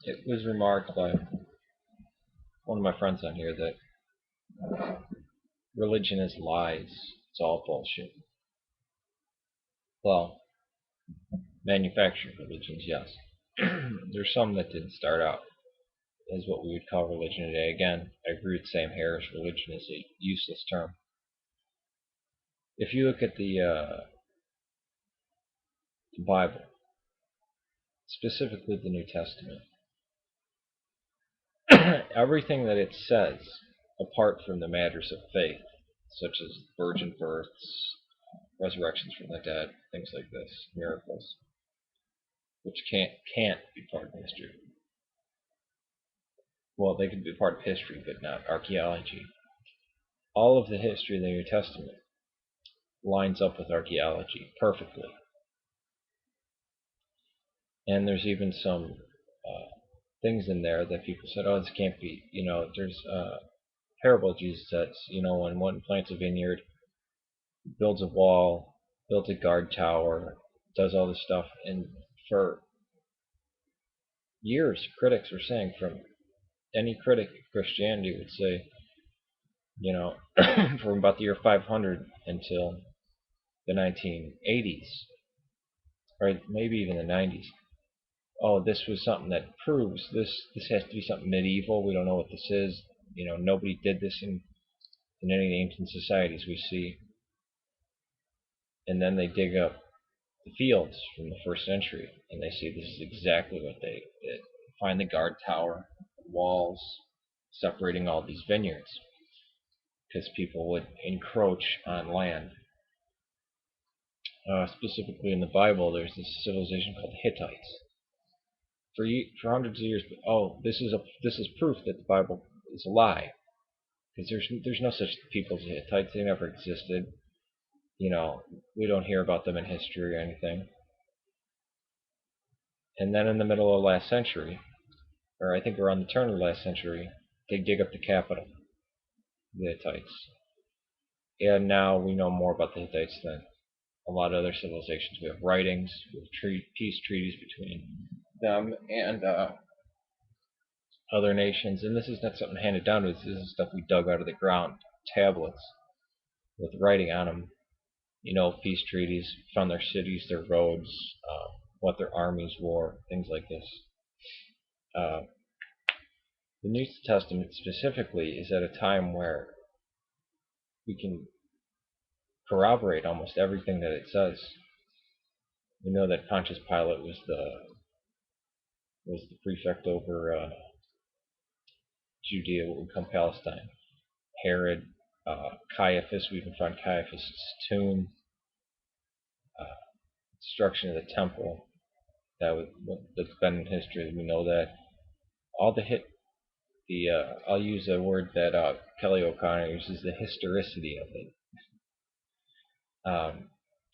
It was remarked by one of my friends on here that religion is lies. It's all bullshit. Well, manufactured religions, yes. There's some that didn't start out as what we would call religion today. Again, I agree with Sam Harris. Religion is a useless term. If you look at the Bible, specifically the New Testament, everything that it says, apart from the matters of faith, such as virgin births, resurrections from the dead, things like this, miracles, which can't be part of history. Well, they can be part of history, but not archaeology. All of the history of the New Testament lines up with archaeology perfectly. And there's even some things in there that people said, oh, this can't be. There's a parable Jesus says, when one plants a vineyard, builds a wall, builds a guard tower, does all this stuff. And for years, critics were saying, from any critic of Christianity would say, from about the year 500 until the 1980s, or maybe even the 90s. Oh, this was something that proves this has to be something medieval. We don't know what this is. Nobody did this in any of the ancient societies we see. And then they dig up the fields from the first century, and they see this is exactly what they did. Find the guard tower, walls separating all these vineyards, because people would encroach on land. Specifically in the Bible, there's this civilization called the Hittites. For hundreds of years, this is proof that the Bible is a lie, because there's no such people as the Hittites. They never existed. We don't hear about them in history or anything. And then in the middle of last century, or I think around the turn of the last century, they dig up the capital, the Hittites. And now we know more about the Hittites than a lot of other civilizations. We have writings, we have peace treaties between them and other nations. And this is not something handed down to us. This is stuff we dug out of the ground, tablets with writing on them. Peace treaties, found their cities, their roads, what their armies wore, things like this. The New Testament specifically is at a time where we can corroborate almost everything that it says. We know that Pontius Pilate was the prefect over Judea, what would become Palestine. Herod, Caiaphas, we can find Caiaphas' tomb, destruction of the temple. That's been in history. We know that. I'll use a word that Kelly O'Connor uses, the historicity of it.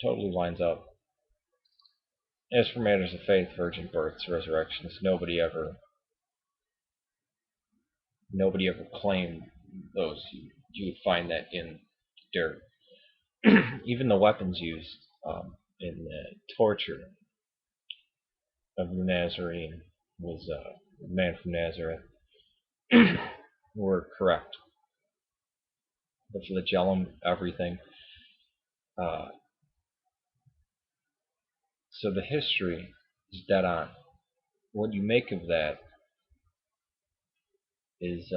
Totally lines up. As for matters of faith, virgin births, resurrections, nobody ever claimed those. You would find that in dirt. Even the weapons used in the torture of the Nazarene was the man from Nazareth were correct. The flagellum, everything. So the history is dead on. What you make of that is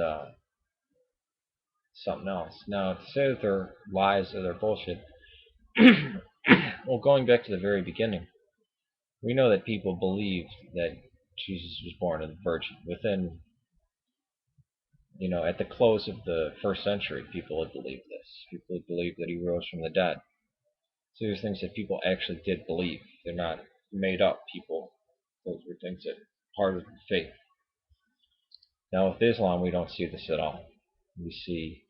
something else. Now, to say that they're lies or they're bullshit, well, going back to the very beginning, we know that people believed that Jesus was born of the Virgin. Within, at the close of the first century, people had believed this. People had believed that he rose from the dead. So there's things that people actually did believe. They're not made up people. Those were things that part of the faith. Now with Islam, we don't see this at all. We see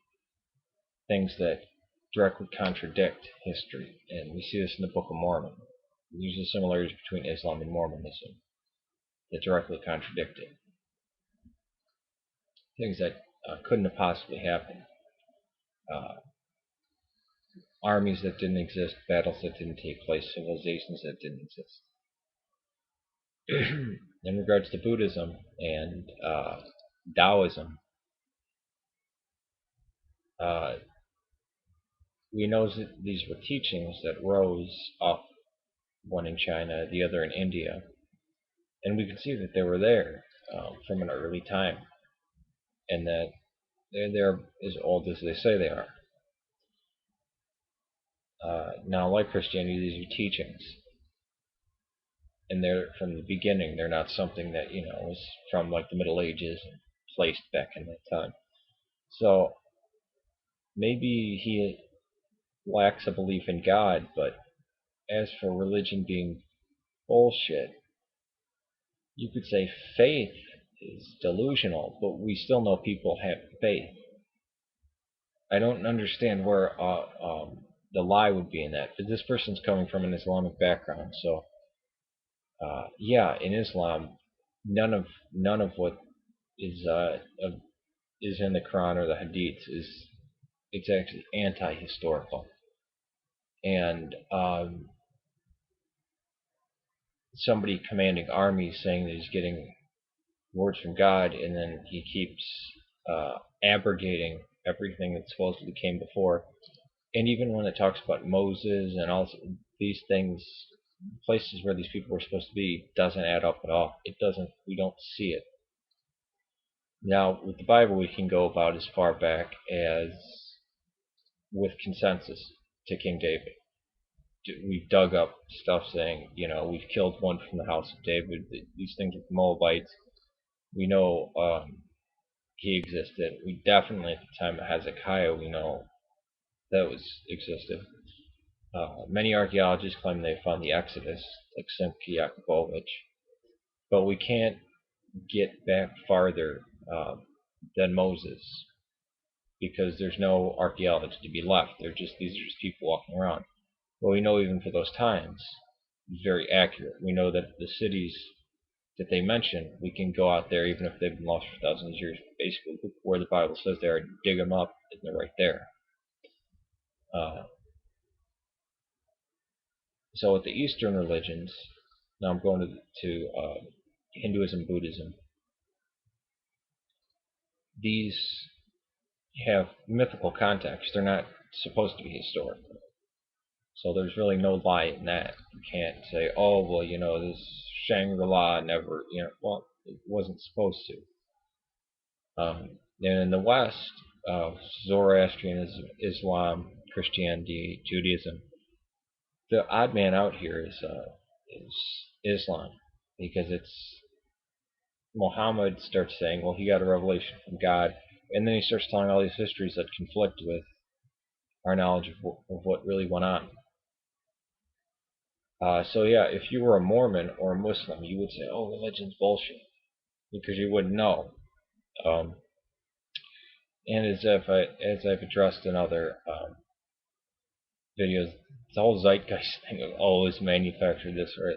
things that directly contradict history, and we see this in the Book of Mormon. There's the similarities between Islam and Mormonism that directly contradict it. Things that couldn't have possibly happened. Armies that didn't exist, battles that didn't take place, civilizations that didn't exist. In regards to Buddhism and Taoism, uh, we know that these were teachings that rose up, one in China, the other in India, and we can see that they were there from an early time, and that they're as old as they say they are. Now, like Christianity, these are teachings, and they're from the beginning. They're not something that was from like the Middle Ages and placed back in that time. So maybe he lacks a belief in God, but as for religion being bullshit, you could say faith is delusional, but we still know people have faith. I don't understand where the lie would be in that. But this person's coming from an Islamic background, so yeah, in Islam, none of what is is in the Quran or the Hadiths is it's actually anti-historical, and somebody commanding armies saying that he's getting words from God, and then he keeps abrogating everything that supposedly came before. And even when it talks about Moses and all these things, places where these people were supposed to be, doesn't add up at all. It doesn't. We don't see it. Now, with the Bible, we can go about as far back as with consensus to King David. We've dug up stuff saying, we've killed one from the house of David. These things with the Moabites, we know he existed. We definitely, at the time of Hezekiah, we know that was existed. Many archaeologists claim they found the Exodus, like Simke Yakubovich, but we can't get back farther than Moses because there's no archaeology to be left. These are just people walking around. Well, we know even for those times, it's very accurate. We know that the cities that they mention, we can go out there even if they've been lost for thousands of years. Basically, where the Bible says they are, dig them up, and they're right there. So with the Eastern religions, now I'm going to Hinduism, Buddhism. These have mythical context. They're not supposed to be historical. So there's really no lie in that. You can't say, oh, well, this Shangri-La never, well, it wasn't supposed to. And in the West, Zoroastrianism, Islam, Christianity, Judaism, the odd man out here is Islam, because it's Muhammad starts saying, well, he got a revelation from God, and then he starts telling all these histories that conflict with our knowledge of what really went on. So yeah, if you were a Mormon or a Muslim, you would say, oh, religion's bullshit, because you wouldn't know. Um, and as I've addressed in other videos, the whole zeitgeist thing of always manufactured this, or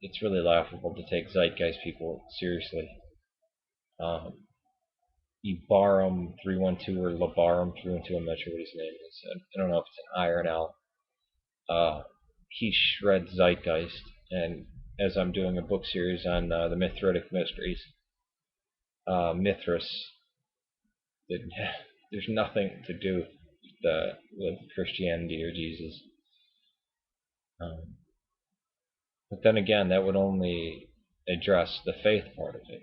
it's really laughable to take zeitgeist people seriously. Ibarum 312 or Labarum 312, I'm not sure what his name is. I don't know if it's an I or an L. He shreds zeitgeist, and as I'm doing a book series on the Mithritic Mysteries, Mithras, there's nothing to do with Christianity or Jesus. But then again, that would only address the faith part of it.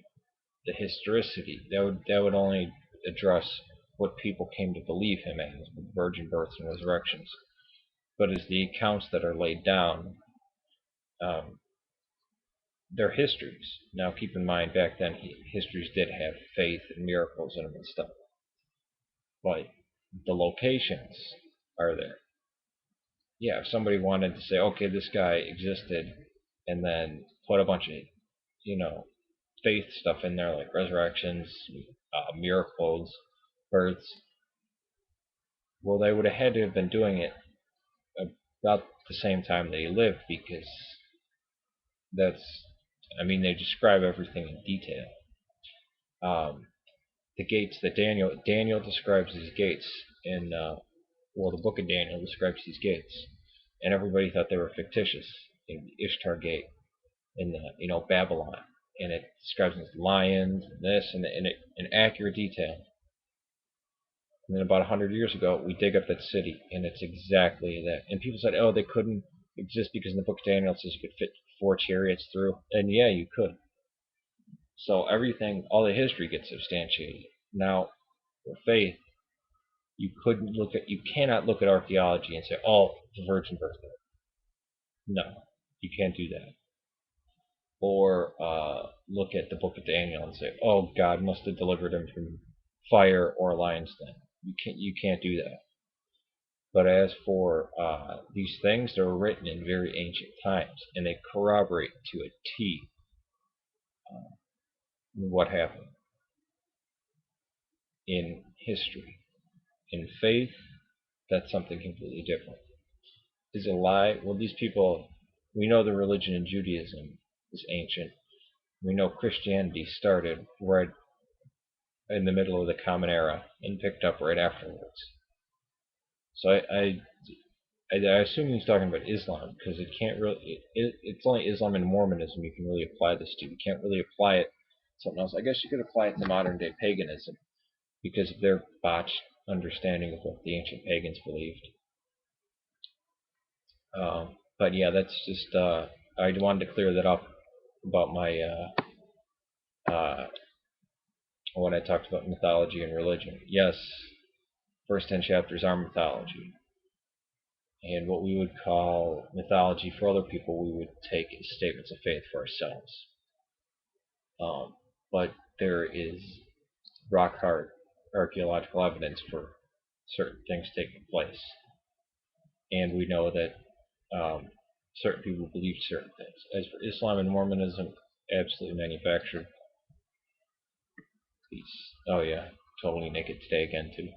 The historicity, that would only address what people came to believe him as, virgin births and resurrections. But as the accounts that are laid down, they're histories. Now, keep in mind, back then, histories did have faith and miracles in them and stuff. But the locations are there. Yeah, if somebody wanted to say, okay, this guy existed, and then put a bunch of, faith stuff in there, like resurrections, miracles, births, well, they would have had to have been doing it about the same time that he lived, because they describe everything in detail. The gates that Daniel describes these gates in, the book of Daniel describes these gates, and everybody thought they were fictitious. In the Ishtar Gate, in the Babylon, and it describes them as lions and this and in accurate detail. And then about 100 years ago, we dig up that city, and it's exactly that. And people said, oh, they couldn't exist because in the book of Daniel it says you could fit 4 chariots through. And yeah, you could. So everything, all the history gets substantiated. Now, for faith, you cannot look at archaeology and say, oh, the virgin birth there. No, you can't do that. Or look at the book of Daniel and say, oh, God must have delivered him from fire or a lion's den. You can't do that. But as for these things, they were written in very ancient times, and they corroborate to a T what happened in history. In faith, that's something completely different. Is it a lie? Well, these people, we know the religion in Judaism is ancient. We know Christianity started right in the middle of the Common Era and picked up right afterwards. So I assume he's talking about Islam because it can't really. It's only Islam and Mormonism you can really apply this to. You can't really apply it to something else. I guess you could apply it to modern day paganism because of their botched understanding of what the ancient pagans believed. But yeah, that's just. I wanted to clear that up about my when I talked about mythology and religion. Yes, first 10 chapters are mythology. And what we would call mythology for other people, we would take as statements of faith for ourselves. But there is rock hard archaeological evidence for certain things taking place. And we know that certain people believe certain things. As for Islam and Mormonism, absolutely manufactured. Oh yeah, totally naked today again too.